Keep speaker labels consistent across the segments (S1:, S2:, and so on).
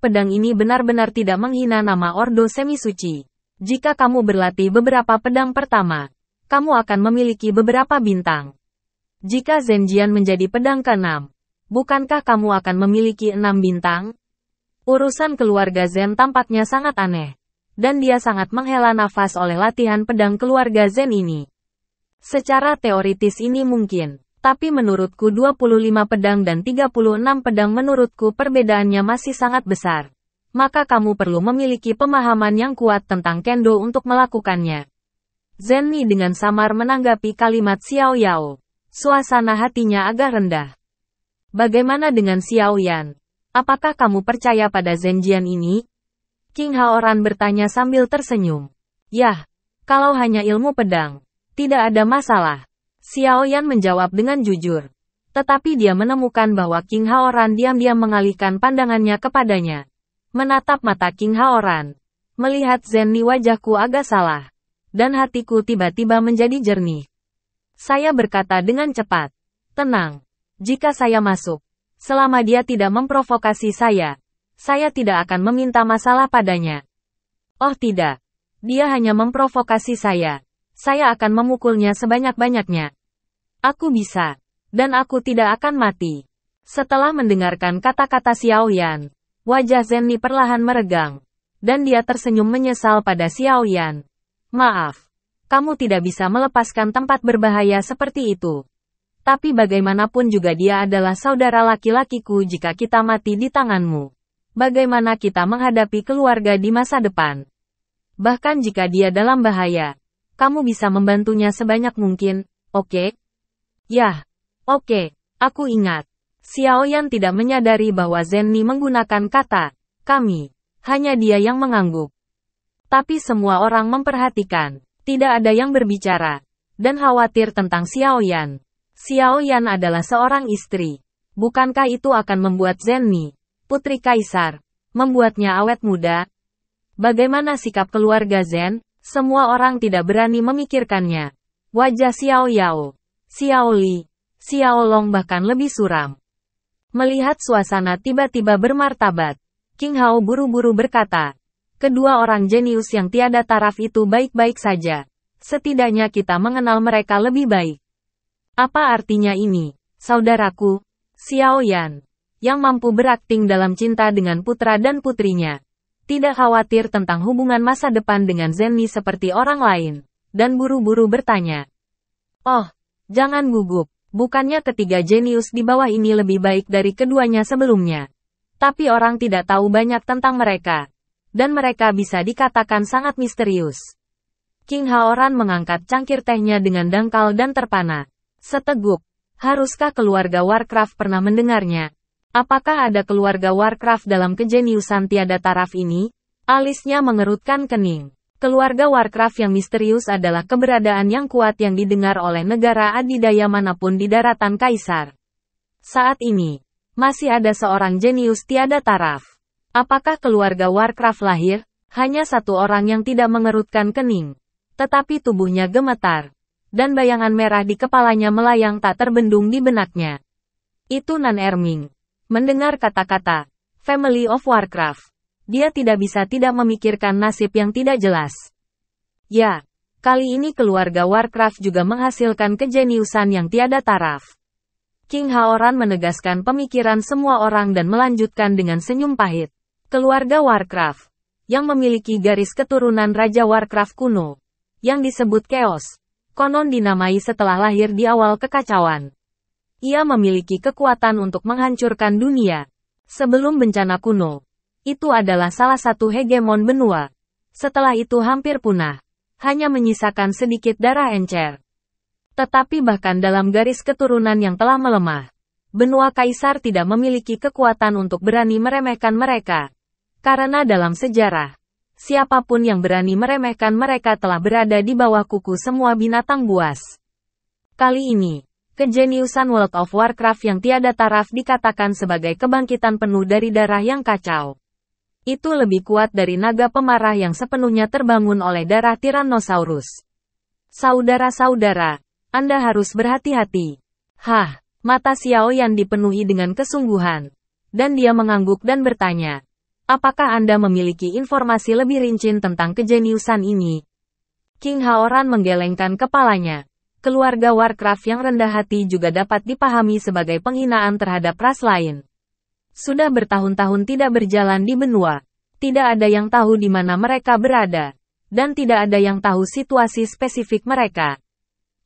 S1: pedang ini benar-benar tidak menghina nama Ordo Semi Suci. Jika kamu berlatih beberapa pedang pertama, kamu akan memiliki beberapa bintang. Jika Zenjian menjadi pedang ke-6, bukankah kamu akan memiliki 6 bintang? Urusan keluarga Zen tampaknya sangat aneh. Dan dia sangat menghela nafas oleh latihan pedang keluarga Zen ini. Secara teoritis ini mungkin. Tapi menurutku 25 pedang dan 36 pedang menurutku perbedaannya masih sangat besar. Maka kamu perlu memiliki pemahaman yang kuat tentang Kendo untuk melakukannya. Zenni dengan samar menanggapi kalimat Xiao Yao. Suasana hatinya agak rendah. Bagaimana dengan Xiao Yan? Apakah kamu percaya pada Zenjian ini? King Haoran bertanya sambil tersenyum. Yah, kalau hanya ilmu pedang, tidak ada masalah. Xiao Yan menjawab dengan jujur. Tetapi dia menemukan bahwa King Haoran diam-diam mengalihkan pandangannya kepadanya. Menatap mata King Haoran. Melihat Zenni wajahku agak salah. Dan hatiku tiba-tiba menjadi jernih. Saya berkata dengan cepat. Tenang. Jika saya masuk. Selama dia tidak memprovokasi saya tidak akan meminta masalah padanya. Oh tidak. Dia hanya memprovokasi saya. Saya akan memukulnya sebanyak-banyaknya. Aku bisa. Dan aku tidak akan mati. Setelah mendengarkan kata-kata Xiao Yan, wajah Zenni perlahan meregang. Dan dia tersenyum menyesal pada Xiao Yan. Maaf. Kamu tidak bisa melepaskan tempat berbahaya seperti itu. Tapi bagaimanapun juga dia adalah saudara laki-lakiku jika kita mati di tanganmu. Bagaimana kita menghadapi keluarga di masa depan? Bahkan jika dia dalam bahaya. Kamu bisa membantunya sebanyak mungkin, oke? Yah, oke, aku ingat. Xiao Yan tidak menyadari bahwa Zenni menggunakan kata, kami. Hanya dia yang mengangguk. Tapi semua orang memperhatikan. Tidak ada yang berbicara. Dan khawatir tentang Xiao Yan. Xiao Yan adalah seorang istri. Bukankah itu akan membuat Zenni, putri kaisar, membuatnya awet muda? Bagaimana sikap keluarga Zen? Semua orang tidak berani memikirkannya. Wajah Xiao Yao, Xiao Li, Xiao Long bahkan lebih suram. Melihat suasana tiba-tiba bermartabat, King Hao buru-buru berkata, kedua orang jenius yang tiada taraf itu baik-baik saja. Setidaknya kita mengenal mereka lebih baik. Apa artinya ini, saudaraku? Xiao Yan, yang mampu berakting dalam cinta dengan putra dan putrinya. Tidak khawatir tentang hubungan masa depan dengan Zenni seperti orang lain, dan buru-buru bertanya. Oh, jangan gugup, bukannya ketiga jenius di bawah ini lebih baik dari keduanya sebelumnya. Tapi orang tidak tahu banyak tentang mereka. Dan mereka bisa dikatakan sangat misterius. King Haoran mengangkat cangkir tehnya dengan dangkal dan terpana. Seteguk, haruskah keluarga Warcraft pernah mendengarnya? Apakah ada keluarga Warcraft dalam kejeniusan tiada taraf ini? Alisnya mengerutkan kening. Keluarga Warcraft yang misterius adalah keberadaan yang kuat yang didengar oleh negara adidaya manapun di daratan Kaisar. Saat ini, masih ada seorang jenius tiada taraf. Apakah keluarga Warcraft lahir? Hanya satu orang yang tidak mengerutkan kening. Tetapi tubuhnya gemetar. Dan bayangan merah di kepalanya melayang tak terbendung di benaknya. Itu Nan Erming. Mendengar kata-kata, Family of Warcraft. Dia tidak bisa tidak memikirkan nasib yang tidak jelas. Ya, kali ini keluarga Warcraft juga menghasilkan kejeniusan yang tiada taraf. King Haoran menegaskan pemikiran semua orang dan melanjutkan dengan senyum pahit. Keluarga Warcraft, yang memiliki garis keturunan Raja Warcraft kuno, yang disebut Chaos, konon dinamai setelah lahir di awal kekacauan. Ia memiliki kekuatan untuk menghancurkan dunia. Sebelum bencana kuno, itu adalah salah satu hegemon benua. Setelah itu hampir punah. Hanya menyisakan sedikit darah encer. Tetapi bahkan dalam garis keturunan yang telah melemah, benua kaisar tidak memiliki kekuatan untuk berani meremehkan mereka. Karena dalam sejarah, siapapun yang berani meremehkan mereka telah berada di bawah kuku semua binatang buas. Kali ini, kejeniusan World of Warcraft yang tiada taraf dikatakan sebagai kebangkitan penuh dari darah yang kacau. Itu lebih kuat dari naga pemarah yang sepenuhnya terbangun oleh darah Tyrannosaurus. Saudara-saudara, Anda harus berhati-hati. Hah, mata Xiao Yan dipenuhi dengan kesungguhan. Dan dia mengangguk dan bertanya. Apakah Anda memiliki informasi lebih rinci tentang kejeniusan ini? King Haoran menggelengkan kepalanya. Keluarga Warcraft yang rendah hati juga dapat dipahami sebagai penghinaan terhadap ras lain. Sudah bertahun-tahun tidak berjalan di benua. Tidak ada yang tahu di mana mereka berada. Dan tidak ada yang tahu situasi spesifik mereka.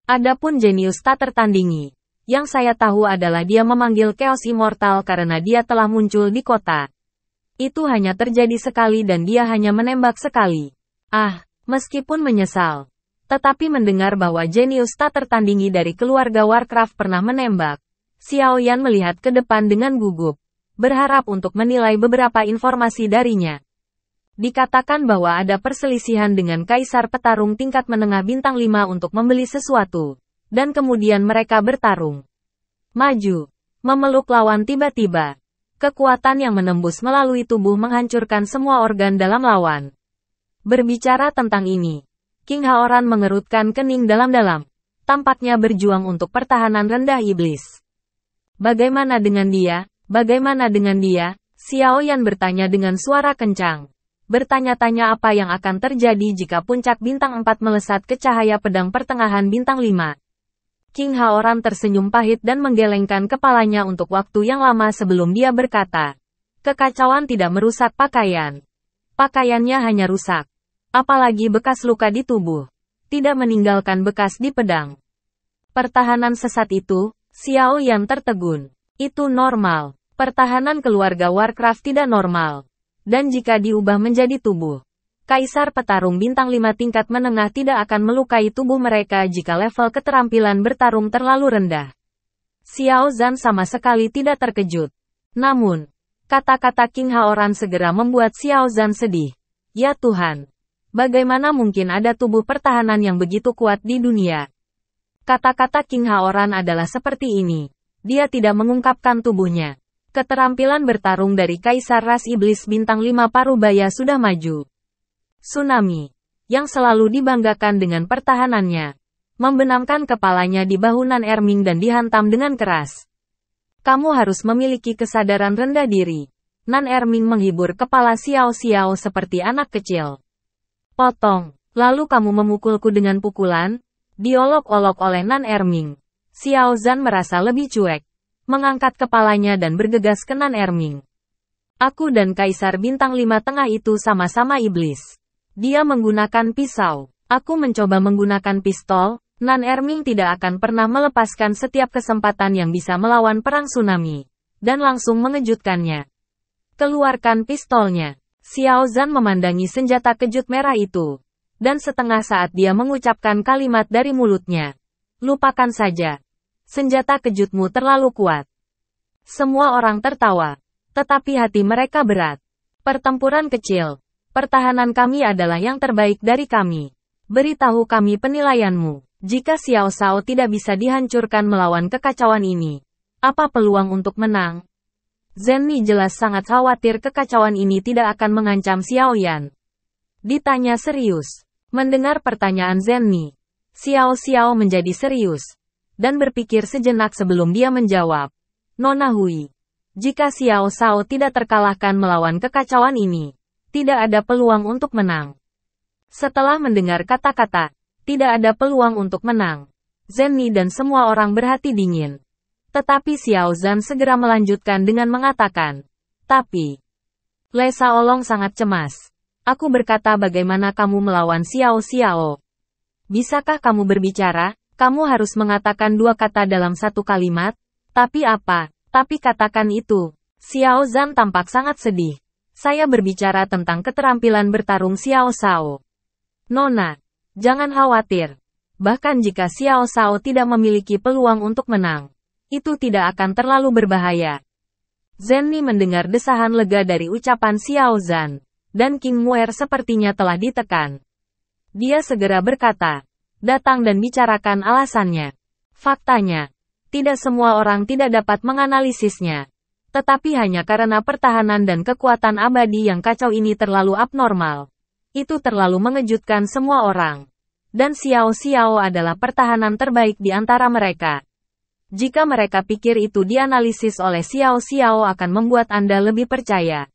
S1: Adapun jenius tak tertandingi. Yang saya tahu adalah dia memanggil Chaos Immortal karena dia telah muncul di kota. Itu hanya terjadi sekali dan dia hanya menembak sekali. Meskipun menyesal. Tetapi mendengar bahwa jenius tak tertandingi dari keluarga Warcraft pernah menembak. Xiao Yan melihat ke depan dengan gugup. Berharap untuk menilai beberapa informasi darinya. Dikatakan bahwa ada perselisihan dengan Kaisar Petarung tingkat menengah bintang 5 untuk membeli sesuatu. Dan kemudian mereka bertarung. Maju. Memeluk lawan tiba-tiba. Kekuatan yang menembus melalui tubuh menghancurkan semua organ dalam lawan. Berbicara tentang ini, King Haoran mengerutkan kening dalam-dalam. Tampaknya berjuang untuk pertahanan rendah iblis. Bagaimana dengan dia? Bagaimana dengan dia? Xiao Yan bertanya dengan suara kencang. Bertanya-tanya apa yang akan terjadi jika puncak bintang 4 melesat ke cahaya pedang pertengahan bintang 5. King Haoran tersenyum pahit dan menggelengkan kepalanya untuk waktu yang lama sebelum dia berkata. Kekacauan tidak merusak pakaian. Pakaiannya hanya rusak. Apalagi bekas luka di tubuh. Tidak meninggalkan bekas di pedang. Pertahanan sesat itu, Xiao Yan tertegun. Itu normal. Pertahanan keluarga Warcraft tidak normal. Dan jika diubah menjadi tubuh, Kaisar Petarung bintang 5 tingkat menengah tidak akan melukai tubuh mereka jika level keterampilan bertarung terlalu rendah. Xiao Zhan sama sekali tidak terkejut. Namun, kata-kata King Haoran segera membuat Xiao Zhan sedih. Ya Tuhan, bagaimana mungkin ada tubuh pertahanan yang begitu kuat di dunia? Kata-kata King Haoran adalah seperti ini. Dia tidak mengungkapkan tubuhnya. Keterampilan bertarung dari Kaisar Ras Iblis Bintang 5 Parubaya sudah maju. Tsunami, yang selalu dibanggakan dengan pertahanannya, membenamkan kepalanya di bahu Nan Erming dan dihantam dengan keras. Kamu harus memiliki kesadaran rendah diri. Nan Erming menghibur kepala Xiao Xiao seperti anak kecil. Potong, lalu kamu memukulku dengan pukulan? Diolok-olok oleh Nan Erming. Xiao Zhan merasa lebih cuek. Mengangkat kepalanya dan bergegas ke Nan Erming. Aku dan Kaisar Bintang 5 Tengah itu sama-sama iblis. Dia menggunakan pisau. Aku mencoba menggunakan pistol. Nan Erming tidak akan pernah melepaskan setiap kesempatan yang bisa melawan perang tsunami. Dan langsung mengejutkannya. Keluarkan pistolnya. Xiao Zhan memandangi senjata kejut merah itu. Dan setengah saat dia mengucapkan kalimat dari mulutnya. Lupakan saja. Senjata kejutmu terlalu kuat. Semua orang tertawa. Tetapi hati mereka berat. Pertempuran kecil. Pertahanan kami adalah yang terbaik dari kami. Beritahu kami penilaianmu. Jika Xiao Shao tidak bisa dihancurkan melawan kekacauan ini, apa peluang untuk menang? Zenni jelas sangat khawatir kekacauan ini tidak akan mengancam Xiao Yan. Ditanya serius. Mendengar pertanyaan Zenni, Xiao Xiao menjadi serius. Dan berpikir sejenak sebelum dia menjawab. Nona Hui, jika Xiao Shao tidak terkalahkan melawan kekacauan ini, tidak ada peluang untuk menang. Setelah mendengar kata-kata, tidak ada peluang untuk menang, Zenni dan semua orang berhati dingin. Tetapi Xiao Zhan segera melanjutkan dengan mengatakan, tapi, Le Shaolong sangat cemas. Aku berkata bagaimana kamu melawan Xiao Xiao. Bisakah kamu berbicara? Kamu harus mengatakan 2 kata dalam 1 kalimat. Tapi apa? Tapi katakan itu. Xiao Zhan tampak sangat sedih. Saya berbicara tentang keterampilan bertarung Xiao Shao. Nona, jangan khawatir. Bahkan jika Xiao Shao tidak memiliki peluang untuk menang, itu tidak akan terlalu berbahaya. Zenni mendengar desahan lega dari ucapan Xiao Zhan. Dan King Muer sepertinya telah ditekan. Dia segera berkata, datang dan bicarakan alasannya. Faktanya, tidak semua orang tidak dapat menganalisisnya. Tetapi hanya karena pertahanan dan kekuatan abadi yang kacau ini terlalu abnormal. Itu terlalu mengejutkan semua orang. Dan Xiao Xiao adalah pertahanan terbaik di antara mereka. Jika mereka pikir itu dianalisis oleh Xiao Xiao akan membuat Anda lebih percaya.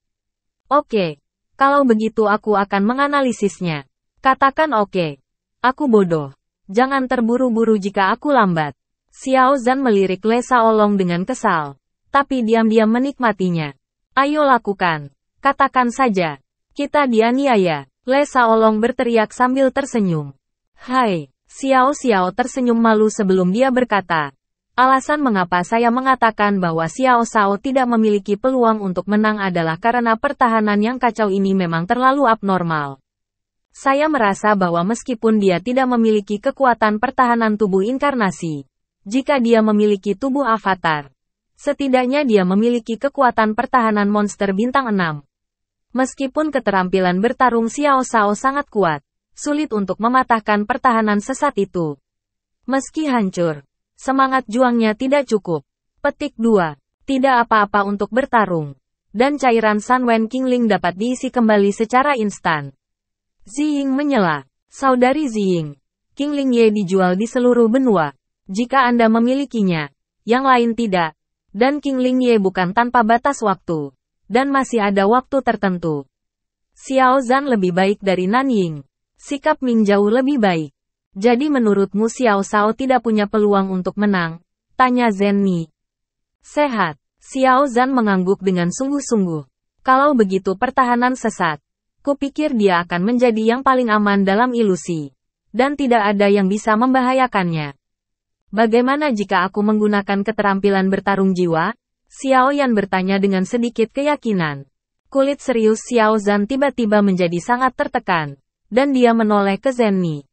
S1: Oke. Kalau begitu aku akan menganalisisnya. Katakan oke. Aku bodoh. Jangan terburu-buru jika aku lambat. Xiao Zhan melirik Le Shaolong dengan kesal. Tapi diam-diam menikmatinya. Ayo lakukan. Katakan saja. Kita dianiaya. Le Shaolong berteriak sambil tersenyum. Hai. Xiao Xiao tersenyum malu sebelum dia berkata. Alasan mengapa saya mengatakan bahwa Xiao Xiao tidak memiliki peluang untuk menang adalah karena pertahanan yang kacau ini memang terlalu abnormal. Saya merasa bahwa meskipun dia tidak memiliki kekuatan pertahanan tubuh inkarnasi, jika dia memiliki tubuh avatar, setidaknya dia memiliki kekuatan pertahanan monster bintang 6. Meskipun keterampilan bertarung Xiao Xiao sangat kuat, sulit untuk mematahkan pertahanan sesat itu. Meski hancur, semangat juangnya tidak cukup. Petik 2. Tidak apa-apa untuk bertarung. Dan cairan Sunwen Qingling dapat diisi kembali secara instan. Ziying menyela. Saudari Ziying, Qingling Ye dijual di seluruh benua. Jika Anda memilikinya, yang lain tidak. Dan Qingling Ye bukan tanpa batas waktu. Dan masih ada waktu tertentu. Xiao Zhan lebih baik dari Nanying. Sikap Ming jauh lebih baik. Jadi menurutmu Xiao Xiao tidak punya peluang untuk menang? Tanya Zhen Ni. Sehat. Xiao Zhan mengangguk dengan sungguh-sungguh. Kalau begitu pertahanan sesat. Kupikir dia akan menjadi yang paling aman dalam ilusi. Dan tidak ada yang bisa membahayakannya. Bagaimana jika aku menggunakan keterampilan bertarung jiwa? Xiao Yan bertanya dengan sedikit keyakinan. Kulit serius Xiao Zhan tiba-tiba menjadi sangat tertekan. Dan dia menoleh ke Zhen Ni.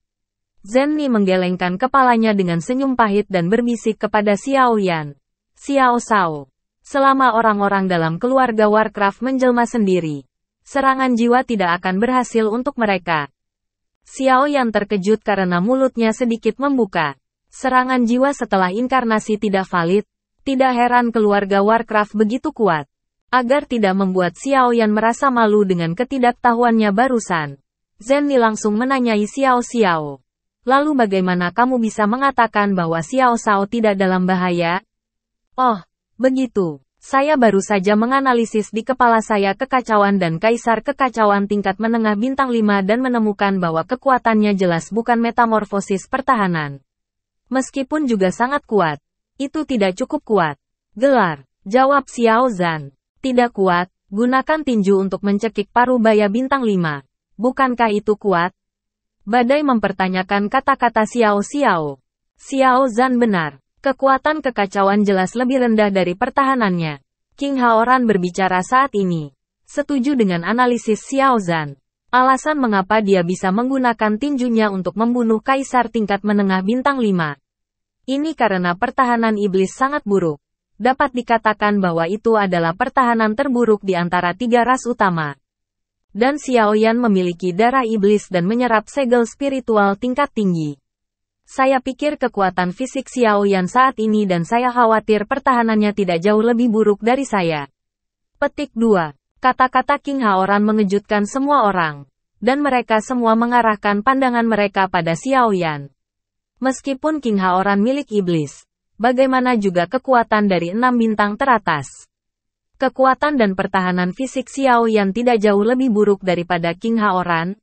S1: Zhen Ni menggelengkan kepalanya dengan senyum pahit dan berbisik kepada Xiao Yan. Xiao Xiao. Selama orang-orang dalam keluarga Warcraft menjelma sendiri, serangan jiwa tidak akan berhasil untuk mereka. Xiao Yan terkejut karena mulutnya sedikit membuka. Serangan jiwa setelah inkarnasi tidak valid, tidak heran keluarga Warcraft begitu kuat. Agar tidak membuat Xiao Yan merasa malu dengan ketidaktahuannya barusan, Zhen Ni langsung menanyai Xiao Xiao. Lalu bagaimana kamu bisa mengatakan bahwa Xiao Xiao tidak dalam bahaya? Oh, begitu. Saya baru saja menganalisis di kepala saya kekacauan dan kaisar kekacauan tingkat menengah bintang 5 dan menemukan bahwa kekuatannya jelas bukan metamorfosis pertahanan. Meskipun juga sangat kuat, itu tidak cukup kuat. Gelar, jawab Xiao Zhan. Tidak kuat, gunakan tinju untuk mencekik paruh baya bintang 5. Bukankah itu kuat? Badai mempertanyakan kata-kata Xiao Xiao. Xiao Zhan benar. Kekuatan kekacauan jelas lebih rendah dari pertahanannya. King Haoran berbicara saat ini. Setuju dengan analisis Xiao Zhan. Alasan mengapa dia bisa menggunakan tinjunya untuk membunuh kaisar tingkat menengah bintang 5. Ini karena pertahanan iblis sangat buruk. Dapat dikatakan bahwa itu adalah pertahanan terburuk di antara 3 ras utama. Dan Xiao Yan memiliki darah iblis dan menyerap segel spiritual tingkat tinggi. Saya pikir kekuatan fisik Xiao Yan saat ini dan saya khawatir pertahanannya tidak jauh lebih buruk dari saya. Petik 2. Kata-kata King Haoran mengejutkan semua orang. Dan mereka semua mengarahkan pandangan mereka pada Xiao Yan. Meskipun King Haoran milik iblis, bagaimana juga kekuatan dari 6 bintang teratas? Kekuatan dan pertahanan fisik Xiao Yan tidak jauh lebih buruk daripada King Haoran.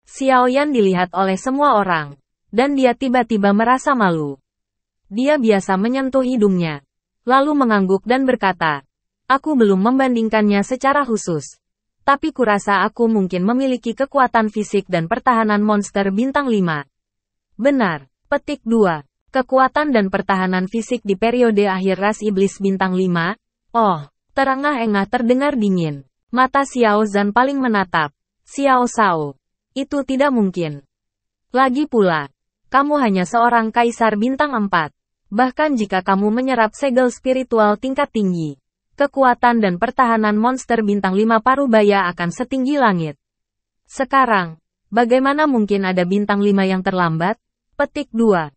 S1: Xiao Yan dilihat oleh semua orang, dan dia tiba-tiba merasa malu. Dia biasa menyentuh hidungnya, lalu mengangguk dan berkata, aku belum membandingkannya secara khusus. Tapi kurasa aku mungkin memiliki kekuatan fisik dan pertahanan monster bintang 5. Benar. Petik 2. Kekuatan dan pertahanan fisik di periode akhir ras iblis bintang 5. Oh. Terengah-engah terdengar dingin. Mata Xiao Zhan paling menatap. Xiao Xiao. Itu tidak mungkin. Lagi pula, kamu hanya seorang kaisar bintang 4. Bahkan jika kamu menyerap segel spiritual tingkat tinggi, kekuatan dan pertahanan monster bintang 5 parubaya akan setinggi langit. Sekarang, bagaimana mungkin ada bintang 5 yang terlambat? Petik 2.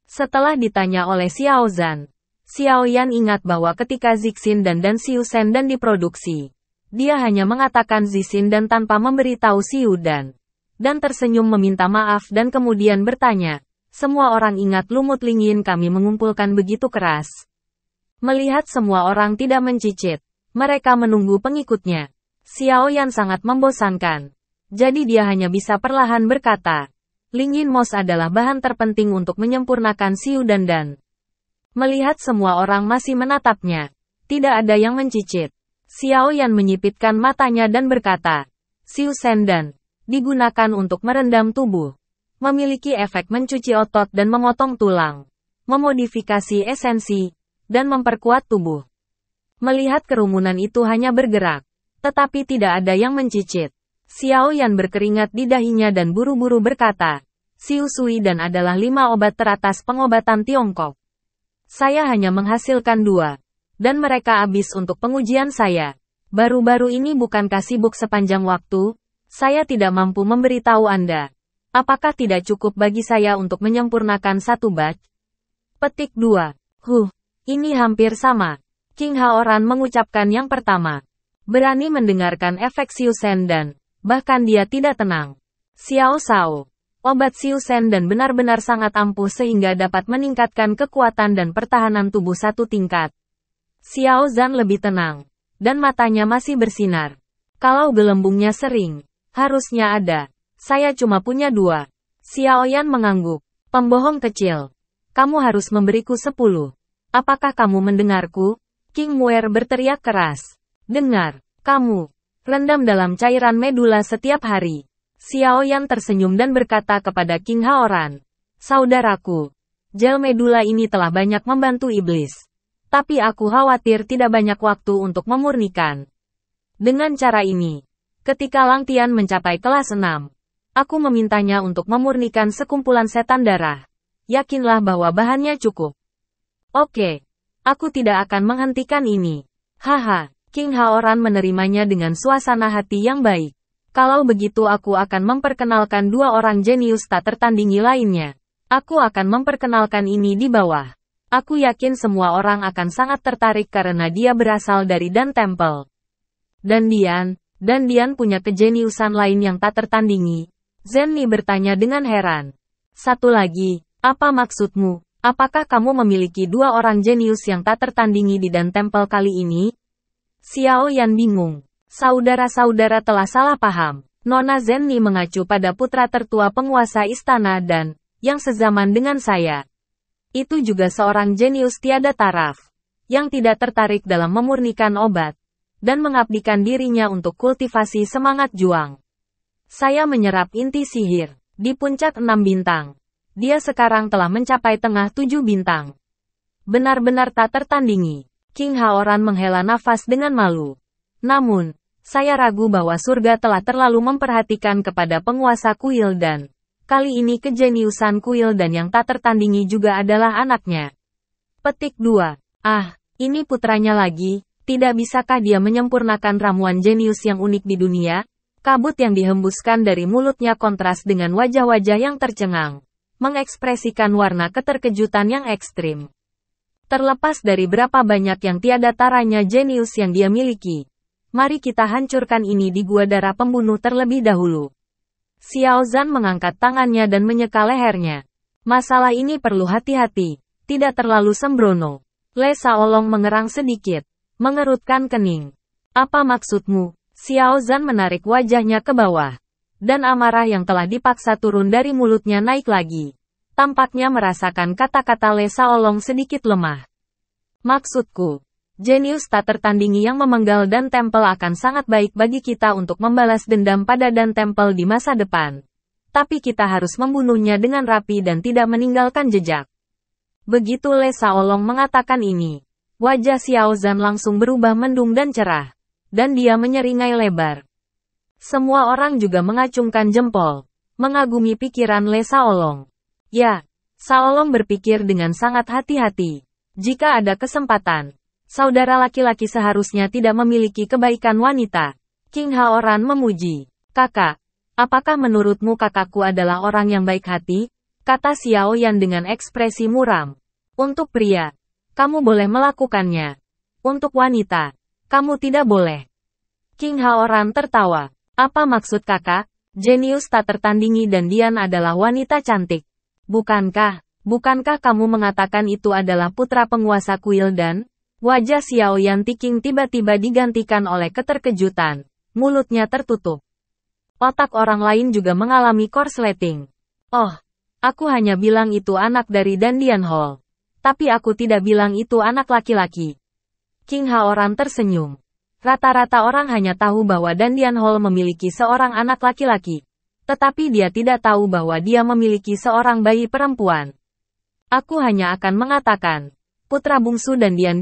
S1: Setelah ditanya oleh Xiao Zhan, Xiao Yan ingat bahwa ketika Zixin dan Xiu Shen dan diproduksi, dia hanya mengatakan Zixin dan tanpa memberitahu Xiu Dan tersenyum meminta maaf dan kemudian bertanya, semua orang ingat lumut lingin kami mengumpulkan begitu keras. Melihat semua orang tidak mencicit, mereka menunggu pengikutnya. Xiao Yan sangat membosankan. Jadi dia hanya bisa perlahan berkata, Ling Yinmos adalah bahan terpenting untuk menyempurnakan Xiu Dan. Melihat semua orang masih menatapnya, tidak ada yang mencicit. Xiao Yan menyipitkan matanya dan berkata, Xiu Dan digunakan untuk merendam tubuh. Memiliki efek mencuci otot dan memotong tulang. Memodifikasi esensi, dan memperkuat tubuh. Melihat kerumunan itu hanya bergerak, tetapi tidak ada yang mencicit. Xiao Yan berkeringat di dahinya dan buru-buru berkata, Xiu Sui Dan adalah 5 obat teratas pengobatan Tiongkok. Saya hanya menghasilkan 2. Dan mereka habis untuk pengujian saya. Baru-baru ini bukankah sibuk sepanjang waktu? Saya tidak mampu memberitahu Anda. Apakah tidak cukup bagi saya untuk menyempurnakan 1 batch? Petik 2. Ini hampir sama. King Haoran mengucapkan yang pertama. Berani mendengarkan efek Xiu Dan. Bahkan dia tidak tenang. Xiao Shao. Obat Xiu Dan benar-benar sangat ampuh sehingga dapat meningkatkan kekuatan dan pertahanan tubuh 1 tingkat. Xiao Zhan lebih tenang. Dan matanya masih bersinar. Kalau gelembungnya sering, harusnya ada. Saya cuma punya 2. Xiao Yan mengangguk. Pembohong kecil. Kamu harus memberiku 10. Apakah kamu mendengarku? King Muer berteriak keras. Dengar. Kamu. Rendam dalam cairan medula setiap hari. Xiao Yan tersenyum dan berkata kepada King Haoran. Saudaraku. Gel medula ini telah banyak membantu iblis. Tapi aku khawatir tidak banyak waktu untuk memurnikan. Dengan cara ini, ketika Lang Tian mencapai kelas 6, aku memintanya untuk memurnikan sekumpulan setan darah. Yakinlah bahwa bahannya cukup. Oke. Aku tidak akan menghentikan ini. Haha, King Haoran menerimanya dengan suasana hati yang baik. Kalau begitu aku akan memperkenalkan 2 orang jenius tak tertandingi lainnya. Aku akan memperkenalkan ini di bawah. Aku yakin semua orang akan sangat tertarik karena dia berasal dari Dan Temple. Dan Dian punya kejeniusan lain yang tak tertandingi. Zenni bertanya dengan heran. Satu lagi, apa maksudmu? Apakah kamu memiliki 2 orang jenius yang tak tertandingi di Dan Temple kali ini? Xiao Yan bingung. Saudara-saudara telah salah paham. Nona Zenni mengacu pada putra tertua penguasa istana dan, yang sezaman dengan saya. Itu juga seorang jenius tiada taraf. Yang tidak tertarik dalam memurnikan obat. Dan mengabdikan dirinya untuk kultivasi semangat juang. Saya menyerap inti sihir. Di puncak 6 bintang. Dia sekarang telah mencapai tengah 7 bintang. Benar-benar tak tertandingi. King Haoran menghela nafas dengan malu. Namun, saya ragu bahwa surga telah terlalu memperhatikan kepada penguasa kuil dan kali ini kejeniusan kuil dan yang tak tertandingi juga adalah anaknya. Petik 2. Ini putranya lagi. Tidak bisakah dia menyempurnakan ramuan jenius yang unik di dunia? Kabut yang dihembuskan dari mulutnya kontras dengan wajah-wajah yang tercengang. Mengekspresikan warna keterkejutan yang ekstrim. Terlepas dari berapa banyak yang tiada taranya jenius yang dia miliki. Mari kita hancurkan ini di gua darah pembunuh terlebih dahulu. Xiao Zhan mengangkat tangannya dan menyeka lehernya. Masalah ini perlu hati-hati. Tidak terlalu sembrono. Le Shaolong mengerang sedikit. Mengerutkan kening. Apa maksudmu? Xiao Zhan menarik wajahnya ke bawah. Dan amarah yang telah dipaksa turun dari mulutnya naik lagi. Tampaknya merasakan kata-kata Le Shaolong sedikit lemah. Maksudku. Jenius tak tertandingi yang memenggal Dan Temple akan sangat baik bagi kita untuk membalas dendam pada Dan Temple di masa depan. Tapi kita harus membunuhnya dengan rapi dan tidak meninggalkan jejak. Begitu Le Shaolong mengatakan ini, wajah Xiao Zhan langsung berubah mendung dan cerah. Dan dia menyeringai lebar. Semua orang juga mengacungkan jempol, mengagumi pikiran Le Shaolong. Ya, Shaolong berpikir dengan sangat hati-hati. Jika ada kesempatan, saudara laki-laki seharusnya tidak memiliki kebaikan wanita. King Haoran memuji. Kakak, apakah menurutmu kakakku adalah orang yang baik hati? Kata Xiao Yan dengan ekspresi muram. Untuk pria, kamu boleh melakukannya. Untuk wanita, kamu tidak boleh. King Haoran tertawa. Apa maksud kakak? Jenius tak tertandingi dan Dian adalah wanita cantik. Bukankah kamu mengatakan itu adalah putra penguasa kuil dan? Wajah Xiao Yan Tiking tiba-tiba digantikan oleh keterkejutan. mulutnya tertutup. Otak orang lain juga mengalami korsleting. Oh, aku hanya bilang itu anak dari Dandian Hall. Tapi aku tidak bilang itu anak laki-laki. King Haoran tersenyum. Rata-rata orang hanya tahu bahwa Dandian Hall memiliki seorang anak laki-laki. Tetapi dia tidak tahu bahwa dia memiliki seorang bayi perempuan. Aku hanya akan mengatakan, putra bungsu dan Dian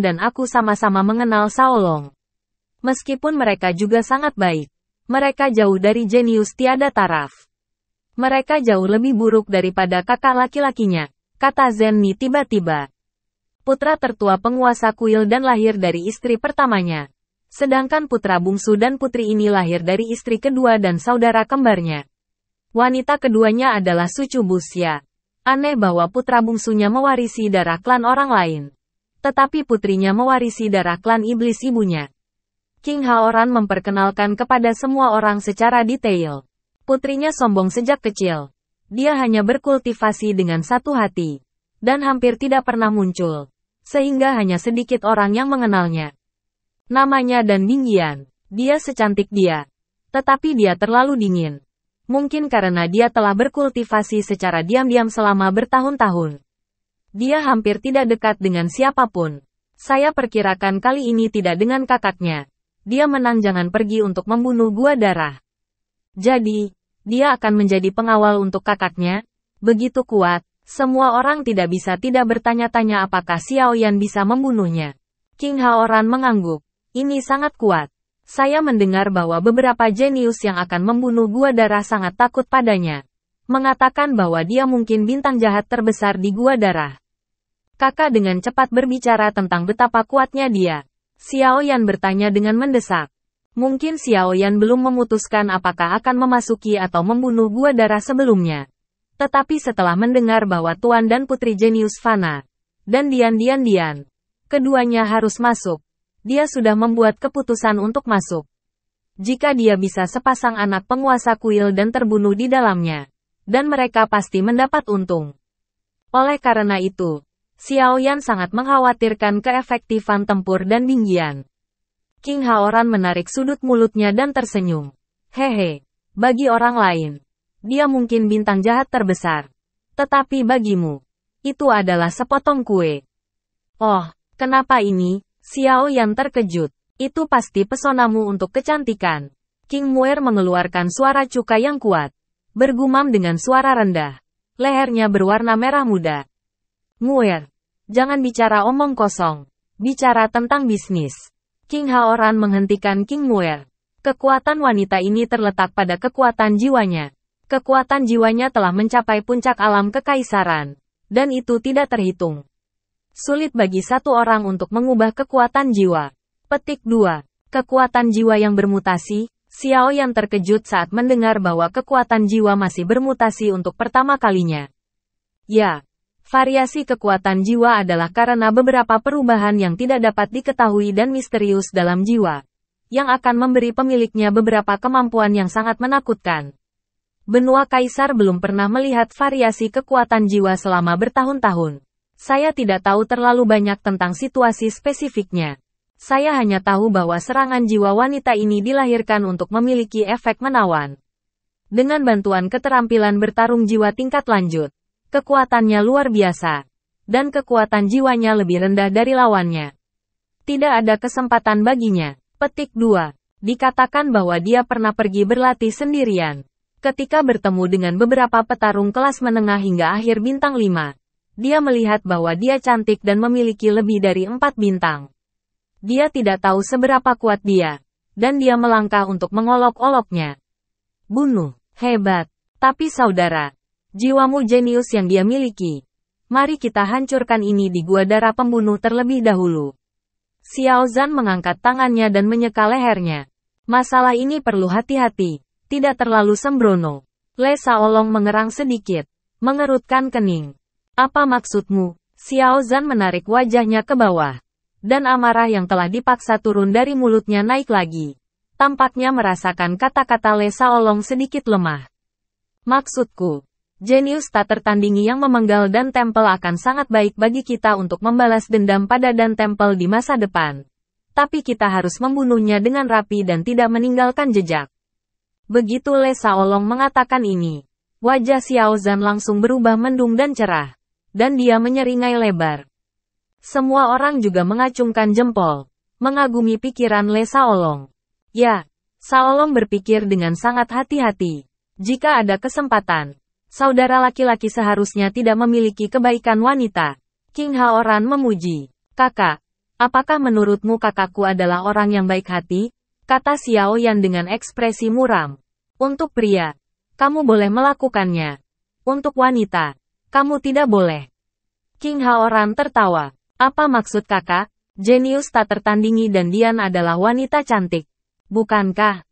S1: dan aku sama-sama mengenal Saolong. Meskipun mereka juga sangat baik. Mereka jauh dari jenius tiada taraf. Mereka jauh lebih buruk daripada kakak laki-lakinya, kata Zenni tiba-tiba. Putra tertua penguasa kuil dan lahir dari istri pertamanya. Sedangkan putra bungsu dan putri ini lahir dari istri kedua dan saudara kembarnya. Wanita keduanya adalah Sucu Busya. Aneh bahwa putra bungsunya mewarisi darah klan orang lain. Tetapi putrinya mewarisi darah klan iblis ibunya. King Haoran memperkenalkan kepada semua orang secara detail. Putrinya sombong sejak kecil. Dia hanya berkultivasi dengan satu hati. Dan hampir tidak pernah muncul. Sehingga hanya sedikit orang yang mengenalnya. Namanya Dan Bingyan. Dia secantik dia. Tetapi dia terlalu dingin. Mungkin karena dia telah berkultivasi secara diam-diam selama bertahun-tahun. Dia hampir tidak dekat dengan siapapun. Saya perkirakan kali ini tidak dengan kakaknya. Dia menang jangan pergi untuk membunuh gua darah. Jadi, dia akan menjadi pengawal untuk kakaknya. Begitu kuat, semua orang tidak bisa tidak bertanya-tanya apakah Xiaoyan bisa membunuhnya. King Haoran mengangguk. Ini sangat kuat. Saya mendengar bahwa beberapa jenius yang akan membunuh gua darah sangat takut padanya. Mengatakan bahwa dia mungkin bintang jahat terbesar di gua darah. Kakak dengan cepat berbicara tentang betapa kuatnya dia. Xiaoyan bertanya dengan mendesak. Mungkin Xiaoyan belum memutuskan apakah akan memasuki atau membunuh gua darah sebelumnya. Tetapi setelah mendengar bahwa Tuan dan Putri Jenius Fana, dan Dian, keduanya harus masuk. Dia sudah membuat keputusan untuk masuk. Jika dia bisa sepasang anak penguasa kuil dan terbunuh di dalamnya. Dan mereka pasti mendapat untung. Oleh karena itu, Xiaoyan sangat mengkhawatirkan keefektifan tempur dan Bingyan. King Haoran menarik sudut mulutnya dan tersenyum. Hehe, bagi orang lain, dia mungkin bintang jahat terbesar. Tetapi bagimu, itu adalah sepotong kue. Oh, kenapa ini? Xiaoyan terkejut. Itu pasti pesonamu untuk kecantikan. King Muer mengeluarkan suara cuka yang kuat. Bergumam dengan suara rendah. Lehernya berwarna merah muda. Muer, jangan bicara omong kosong. Bicara tentang bisnis. King Haoran menghentikan King Muer. Kekuatan wanita ini terletak pada kekuatan jiwanya. Kekuatan jiwanya telah mencapai puncak alam kekaisaran. Dan itu tidak terhitung. Sulit bagi satu orang untuk mengubah kekuatan jiwa. Petik 2. Kekuatan jiwa yang bermutasi. Xiaoyan terkejut saat mendengar bahwa kekuatan jiwa masih bermutasi untuk pertama kalinya. Ya. Variasi kekuatan jiwa adalah karena beberapa perubahan yang tidak dapat diketahui dan misterius dalam jiwa. Yang akan memberi pemiliknya beberapa kemampuan yang sangat menakutkan. Benua Kaisar belum pernah melihat variasi kekuatan jiwa selama bertahun-tahun. Saya tidak tahu terlalu banyak tentang situasi spesifiknya. Saya hanya tahu bahwa serangan jiwa wanita ini dilahirkan untuk memiliki efek menawan. Dengan bantuan keterampilan bertarung jiwa tingkat lanjut. Kekuatannya luar biasa. Dan kekuatan jiwanya lebih rendah dari lawannya. Tidak ada kesempatan baginya. Petik 2. Dikatakan bahwa dia pernah pergi berlatih sendirian. Ketika bertemu dengan beberapa petarung kelas menengah hingga akhir bintang 5. Dia melihat bahwa dia cantik dan memiliki lebih dari 4 bintang. Dia tidak tahu seberapa kuat dia. Dan dia melangkah untuk mengolok-oloknya. Bunuh. Hebat. Tapi saudara. Jiwamu jenius yang dia miliki. Mari kita hancurkan ini di gua darah pembunuh terlebih dahulu. Xiao Zhan mengangkat tangannya dan menyeka lehernya. Masalah ini perlu hati-hati. Tidak terlalu sembrono. Le Saolong mengerang sedikit. Mengerutkan kening. Apa maksudmu? Xiao Zhan menarik wajahnya ke bawah. Dan amarah yang telah dipaksa turun dari mulutnya naik lagi. Tampaknya merasakan kata-kata Le Saolong sedikit lemah. Maksudku. Jenius tak tertandingi yang memenggal Dan Temple akan sangat baik bagi kita untuk membalas dendam pada Dan Temple di masa depan. Tapi kita harus membunuhnya dengan rapi dan tidak meninggalkan jejak. Begitu Le Shaolong mengatakan ini, wajah Xiao Zhan langsung berubah mendung dan cerah. Dan dia menyeringai lebar. Semua orang juga mengacungkan jempol, mengagumi pikiran Le Shaolong. Ya, Shaolong berpikir dengan sangat hati-hati. Jika ada kesempatan, saudara laki-laki seharusnya tidak memiliki kebaikan wanita. King Haoran memuji. Kakak, apakah menurutmu kakakku adalah orang yang baik hati? Kata Xiao Yan dengan ekspresi muram. Untuk pria, kamu boleh melakukannya. Untuk wanita, kamu tidak boleh. King Haoran tertawa. Apa maksud kakak? Jenius tak tertandingi dan Dian adalah wanita cantik. Bukankah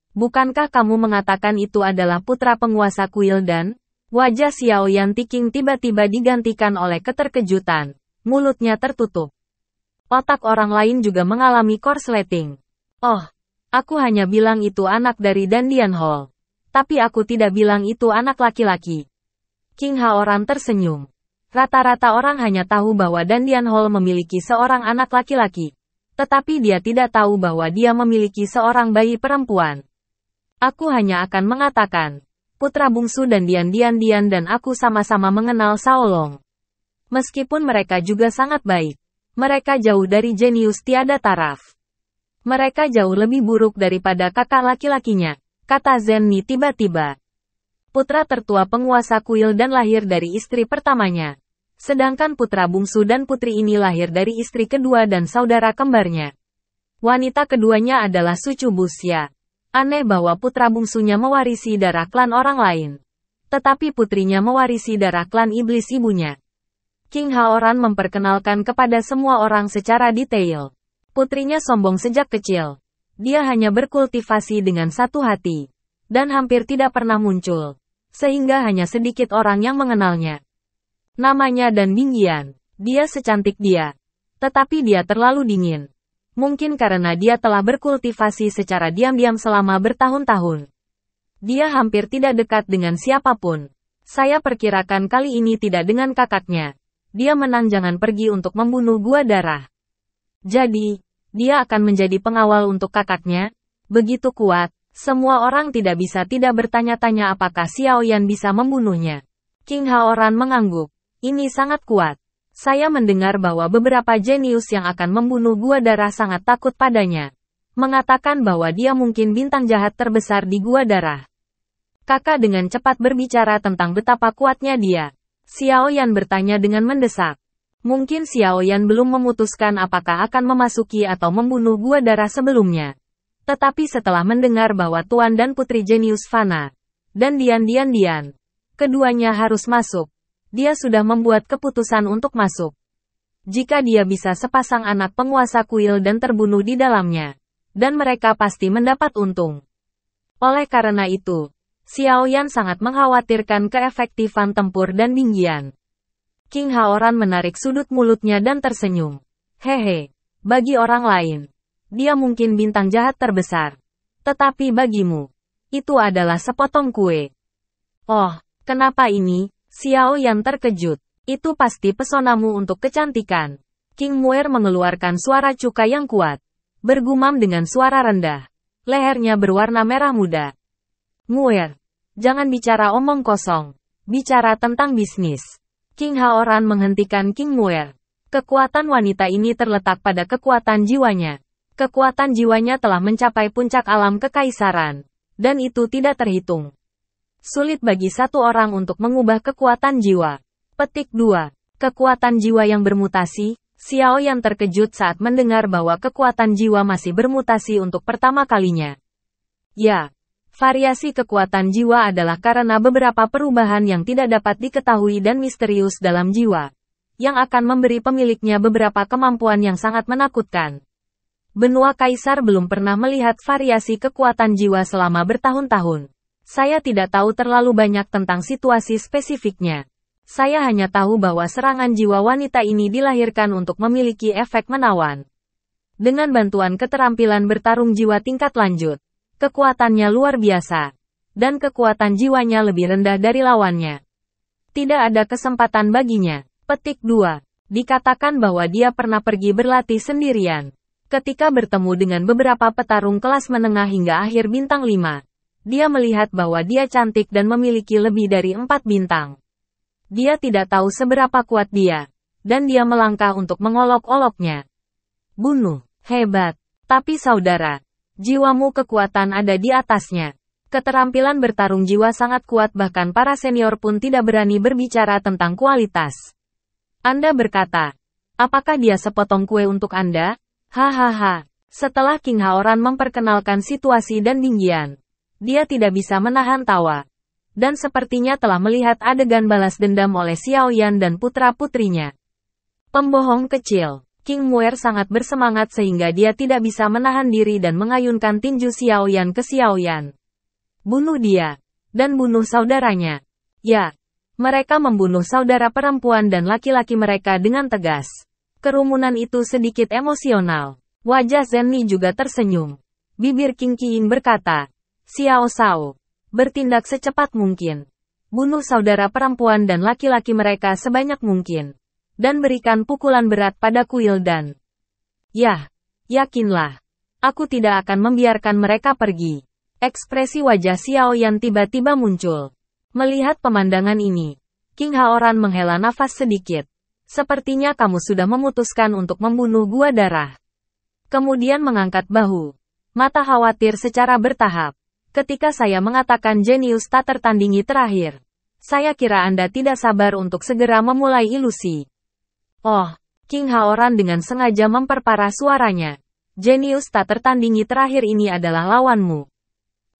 S1: kamu mengatakan itu adalah putra penguasa kuil dan? Wajah Xiao Yan Tiking tiba-tiba digantikan oleh keterkejutan. Mulutnya tertutup. Otak orang lain juga mengalami korsleting. Oh, aku hanya bilang itu anak dari Dandian Hall. Tapi aku tidak bilang itu anak laki-laki. King Haoran tersenyum. Rata-rata orang hanya tahu bahwa Dandian Hall memiliki seorang anak laki-laki. Tetapi dia tidak tahu bahwa dia memiliki seorang bayi perempuan. Aku hanya akan mengatakan, putra bungsu dan Dian dan aku sama-sama mengenal Shaolong. Meskipun mereka juga sangat baik, mereka jauh dari jenius tiada taraf. Mereka jauh lebih buruk daripada kakak laki-lakinya, kata Zenni tiba-tiba. Putra tertua penguasa kuil dan lahir dari istri pertamanya. Sedangkan putra bungsu dan putri ini lahir dari istri kedua dan saudara kembarnya. Wanita keduanya adalah Sucu Busya. Aneh bahwa putra bungsunya mewarisi darah klan orang lain. Tetapi putrinya mewarisi darah klan iblis ibunya. King Haoran memperkenalkan kepada semua orang secara detail. Putrinya sombong sejak kecil. Dia hanya berkultivasi dengan satu hati. Dan hampir tidak pernah muncul. Sehingga hanya sedikit orang yang mengenalnya. Namanya Dan Bingyan. Dia secantik dia. Tetapi dia terlalu dingin. Mungkin karena dia telah berkultivasi secara diam-diam selama bertahun-tahun. Dia hampir tidak dekat dengan siapapun. Saya perkirakan kali ini tidak dengan kakaknya. Dia menang jangan pergi untuk membunuh gua darah. Jadi, dia akan menjadi pengawal untuk kakaknya. Begitu kuat, semua orang tidak bisa tidak bertanya-tanya apakah Xiao Yan bisa membunuhnya. King Haoran mengangguk. Ini sangat kuat. Saya mendengar bahwa beberapa jenius yang akan membunuh gua darah sangat takut padanya. Mengatakan bahwa dia mungkin bintang jahat terbesar di gua darah. Kakak dengan cepat berbicara tentang betapa kuatnya dia. Xiao Yan bertanya dengan mendesak. Mungkin Xiao Yan belum memutuskan apakah akan memasuki atau membunuh gua darah sebelumnya. Tetapi setelah mendengar bahwa Tuan dan Putri Jenius Fana, dan Dian, keduanya harus masuk. Dia sudah membuat keputusan untuk masuk. Jika dia bisa sepasang anak penguasa kuil dan terbunuh di dalamnya. Dan mereka pasti mendapat untung. Oleh karena itu, Xiao Yan sangat mengkhawatirkan keefektifan tempur dan Bingyan. King Haoran menarik sudut mulutnya dan tersenyum. Hehe, bagi orang lain, dia mungkin bintang jahat terbesar. Tetapi bagimu, itu adalah sepotong kue. Oh, kenapa ini? Xiao Yan terkejut. Itu pasti pesonamu untuk kecantikan. King Muer mengeluarkan suara cuka yang kuat. Bergumam dengan suara rendah. Lehernya berwarna merah muda. Muer, jangan bicara omong kosong. Bicara tentang bisnis. King Haoran menghentikan King Muer. Kekuatan wanita ini terletak pada kekuatan jiwanya. Kekuatan jiwanya telah mencapai puncak alam kekaisaran. Dan itu tidak terhitung. Sulit bagi satu orang untuk mengubah kekuatan jiwa. Petik 2. Kekuatan jiwa yang bermutasi. Xiao Yan terkejut saat mendengar bahwa kekuatan jiwa masih bermutasi untuk pertama kalinya. Ya, variasi kekuatan jiwa adalah karena beberapa perubahan yang tidak dapat diketahui dan misterius dalam jiwa, yang akan memberi pemiliknya beberapa kemampuan yang sangat menakutkan. Benua Kaisar belum pernah melihat variasi kekuatan jiwa selama bertahun-tahun. Saya tidak tahu terlalu banyak tentang situasi spesifiknya. Saya hanya tahu bahwa serangan jiwa wanita ini dilahirkan untuk memiliki efek menawan. Dengan bantuan keterampilan bertarung jiwa tingkat lanjut, kekuatannya luar biasa. Dan kekuatan jiwanya lebih rendah dari lawannya. Tidak ada kesempatan baginya. Petik 2. Dikatakan bahwa dia pernah pergi berlatih sendirian. Ketika bertemu dengan beberapa petarung kelas menengah hingga akhir bintang 5, dia melihat bahwa dia cantik dan memiliki lebih dari 4 bintang. Dia tidak tahu seberapa kuat dia, dan dia melangkah untuk mengolok-oloknya. Bunuh, hebat. Tapi saudara, jiwamu kekuatan ada di atasnya. Keterampilan bertarung jiwa sangat kuat, bahkan para senior pun tidak berani berbicara tentang kualitas. Anda berkata, apakah dia sepotong kue untuk Anda? Hahaha. Setelah King Haoran memperkenalkan situasi dan Dingyan, dia tidak bisa menahan tawa. Dan sepertinya telah melihat adegan balas dendam oleh Xiaoyan dan putra-putrinya. Pembohong kecil. King Muer sangat bersemangat sehingga dia tidak bisa menahan diri dan mengayunkan tinju Xiaoyan ke Xiaoyan. Bunuh dia. Dan bunuh saudaranya. Ya. Mereka membunuh saudara perempuan dan laki-laki mereka dengan tegas. Kerumunan itu sedikit emosional. Wajah Zenni juga tersenyum. Bibir King Qiyin berkata, Xiao Shao, bertindak secepat mungkin. Bunuh saudara perempuan dan laki-laki mereka sebanyak mungkin. Dan berikan pukulan berat pada kuil dan... Yah, yakinlah. Aku tidak akan membiarkan mereka pergi. Ekspresi wajah Xiaoyan tiba-tiba muncul. Melihat pemandangan ini, King Haoran menghela nafas sedikit. Sepertinya kamu sudah memutuskan untuk membunuh gua darah. Kemudian mengangkat bahu. Mata khawatir secara bertahap. Ketika saya mengatakan jenius tak tertandingi terakhir, saya kira Anda tidak sabar untuk segera memulai ilusi. Oh, King Haoran dengan sengaja memperparah suaranya. Jenius tak tertandingi terakhir ini adalah lawanmu.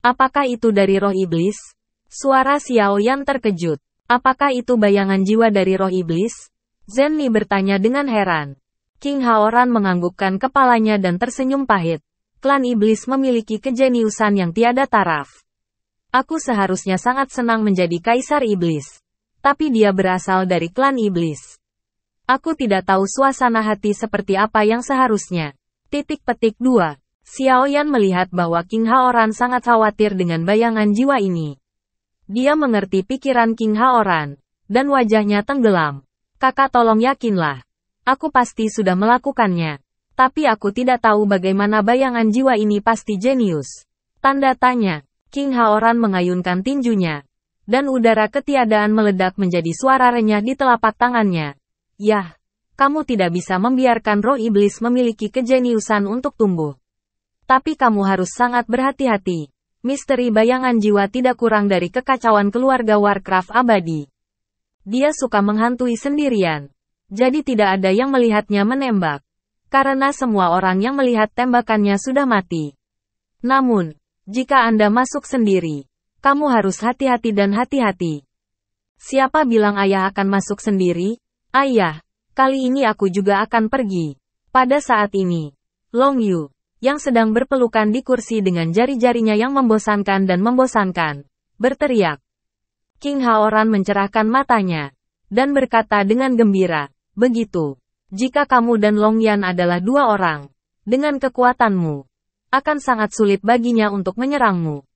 S1: Apakah itu dari roh iblis? Suara Xiaoyan terkejut. Apakah itu bayangan jiwa dari roh iblis? Zenni bertanya dengan heran. King Haoran menganggukkan kepalanya dan tersenyum pahit. Klan iblis memiliki kejeniusan yang tiada taraf. Aku seharusnya sangat senang menjadi kaisar iblis. Tapi dia berasal dari klan iblis. Aku tidak tahu suasana hati seperti apa yang seharusnya. Titik petik 2. Xiaoyan melihat bahwa King Haoran sangat khawatir dengan bayangan jiwa ini. Dia mengerti pikiran King Haoran, dan wajahnya tenggelam. Kakak, tolong yakinlah. Aku pasti sudah melakukannya. Tapi aku tidak tahu bagaimana bayangan jiwa ini pasti jenius. Tanda tanya. King Haoran mengayunkan tinjunya. Dan udara ketiadaan meledak menjadi suara renyah di telapak tangannya. Yah, kamu tidak bisa membiarkan roh iblis memiliki kejeniusan untuk tumbuh. Tapi kamu harus sangat berhati-hati. Misteri bayangan jiwa tidak kurang dari kekacauan keluarga Warcraft abadi. Dia suka menghantui sendirian. Jadi tidak ada yang melihatnya menembak. Karena semua orang yang melihat tembakannya sudah mati. Namun, jika Anda masuk sendiri, kamu harus hati-hati dan hati-hati. Siapa bilang ayah akan masuk sendiri? Ayah, kali ini aku juga akan pergi. Pada saat ini, Long Yu, yang sedang berpelukan di kursi dengan jari-jarinya yang membosankan, berteriak. King Haoran mencerahkan matanya, dan berkata dengan gembira, begitu. Jika kamu dan Long Yan adalah dua orang, dengan kekuatanmu, akan sangat sulit baginya untuk menyerangmu.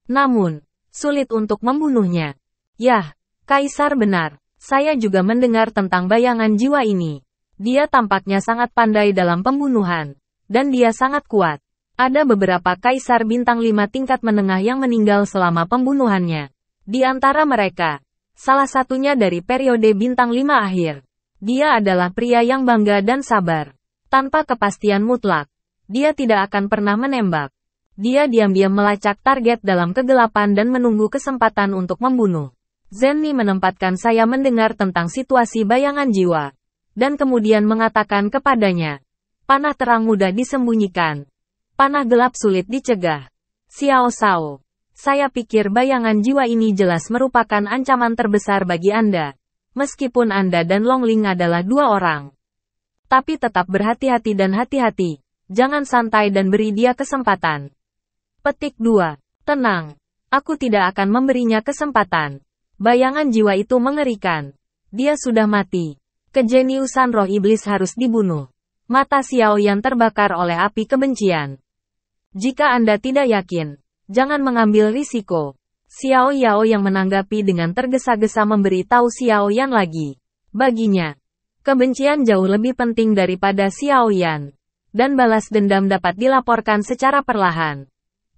S1: Namun, sulit untuk membunuhnya. Yah, Kaisar benar. Saya juga mendengar tentang bayangan jiwa ini. Dia tampaknya sangat pandai dalam pembunuhan. Dan dia sangat kuat. Ada beberapa kaisar bintang 5 tingkat menengah yang meninggal selama pembunuhannya. Di antara mereka, salah satunya dari periode bintang 5 akhir. Dia adalah pria yang bangga dan sabar. Tanpa kepastian mutlak, dia tidak akan pernah menembak. Dia diam-diam melacak target dalam kegelapan dan menunggu kesempatan untuk membunuh. Zenni menempatkan saya mendengar tentang situasi bayangan jiwa. Dan kemudian mengatakan kepadanya, panah terang mudah disembunyikan. Panah gelap sulit dicegah. Xiao Shao, saya pikir bayangan jiwa ini jelas merupakan ancaman terbesar bagi Anda. Meskipun Anda dan Longling adalah dua orang. Tapi tetap berhati-hati dan hati-hati. Jangan santai dan beri dia kesempatan. Petik 2. Tenang. Aku tidak akan memberinya kesempatan. Bayangan jiwa itu mengerikan. Dia sudah mati. Kejeniusan roh iblis harus dibunuh. Mata Xiaoyan terbakar oleh api kebencian. Jika Anda tidak yakin, jangan mengambil risiko. Xiao Yao yang menanggapi dengan tergesa-gesa memberi tahu Xiaoyan lagi. Baginya, kebencian jauh lebih penting daripada Xiaoyan. dan balas dendam dapat dilaporkan secara perlahan.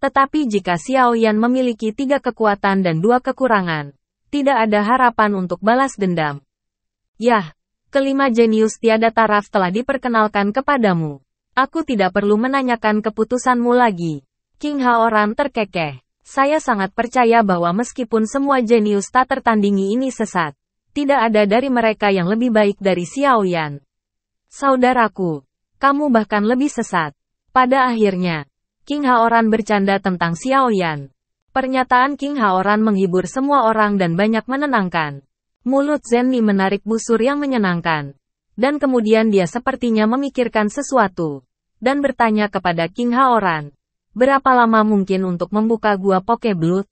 S1: Tetapi jika Xiao Yan memiliki 3 kekuatan dan 2 kekurangan, tidak ada harapan untuk balas dendam. Yah, kelima jenius tiada taraf telah diperkenalkan kepadamu. Aku tidak perlu menanyakan keputusanmu lagi. King Haoran terkekeh. Saya sangat percaya bahwa meskipun semua jenius tak tertandingi ini sesat, tidak ada dari mereka yang lebih baik dari Xiao Yan. Saudaraku, kamu bahkan lebih sesat. Pada akhirnya, King Haoran bercanda tentang Xiao Yan. Pernyataan King Haoran menghibur semua orang dan banyak menenangkan. Mulut Zenni menarik busur yang menyenangkan. Dan kemudian dia sepertinya memikirkan sesuatu. Dan bertanya kepada King Haoran. Berapa lama mungkin untuk membuka gua Pokeblood?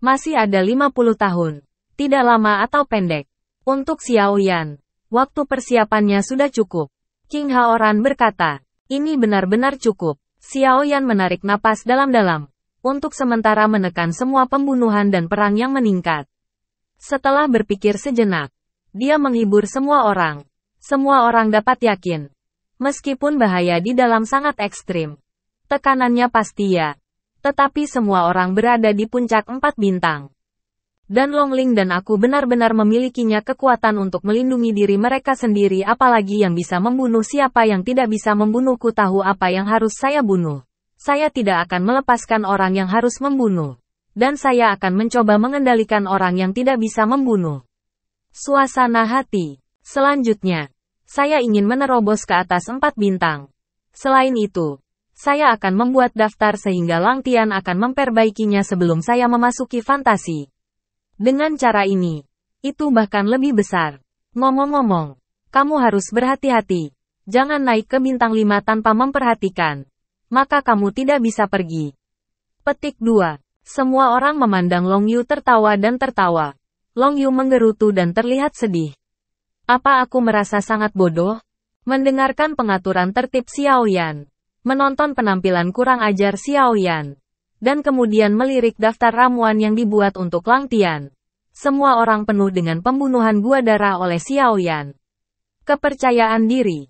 S1: Masih ada 50 tahun. Tidak lama atau pendek. Untuk Xiao Yan, waktu persiapannya sudah cukup. King Haoran berkata, ini benar-benar cukup. Xiao Yan menarik napas dalam-dalam. Untuk sementara menekan semua pembunuhan dan perang yang meningkat. Setelah berpikir sejenak, dia menghibur semua orang. Semua orang dapat yakin. Meskipun bahaya di dalam sangat ekstrim. Tekanannya pasti ya. Tetapi semua orang berada di puncak 4 bintang. Dan Longling dan aku benar-benar memilikinya kekuatan untuk melindungi diri mereka sendiri, apalagi yang bisa membunuh. Siapa yang tidak bisa membunuhku tahu apa yang harus saya bunuh. Saya tidak akan melepaskan orang yang harus membunuh. Dan saya akan mencoba mengendalikan orang yang tidak bisa membunuh. Suasana hati. Selanjutnya, saya ingin menerobos ke atas 4 bintang. Selain itu, saya akan membuat daftar sehingga Lang Tian akan memperbaikinya sebelum saya memasuki fantasi. Dengan cara ini, itu bahkan lebih besar. Ngomong-ngomong, kamu harus berhati-hati. Jangan naik ke bintang 5 tanpa memperhatikan. Maka kamu tidak bisa pergi. Petik 2. Semua orang memandang Long Yu tertawa dan tertawa. Long Yu menggerutu dan terlihat sedih. Apa aku merasa sangat bodoh? Mendengarkan pengaturan tertib Xiao Yan. Menonton penampilan kurang ajar Xiao Yan. Dan kemudian melirik daftar ramuan yang dibuat untuk Lang Tian. Semua orang penuh dengan pembunuhan gua darah oleh Xiao Yan. Kepercayaan diri.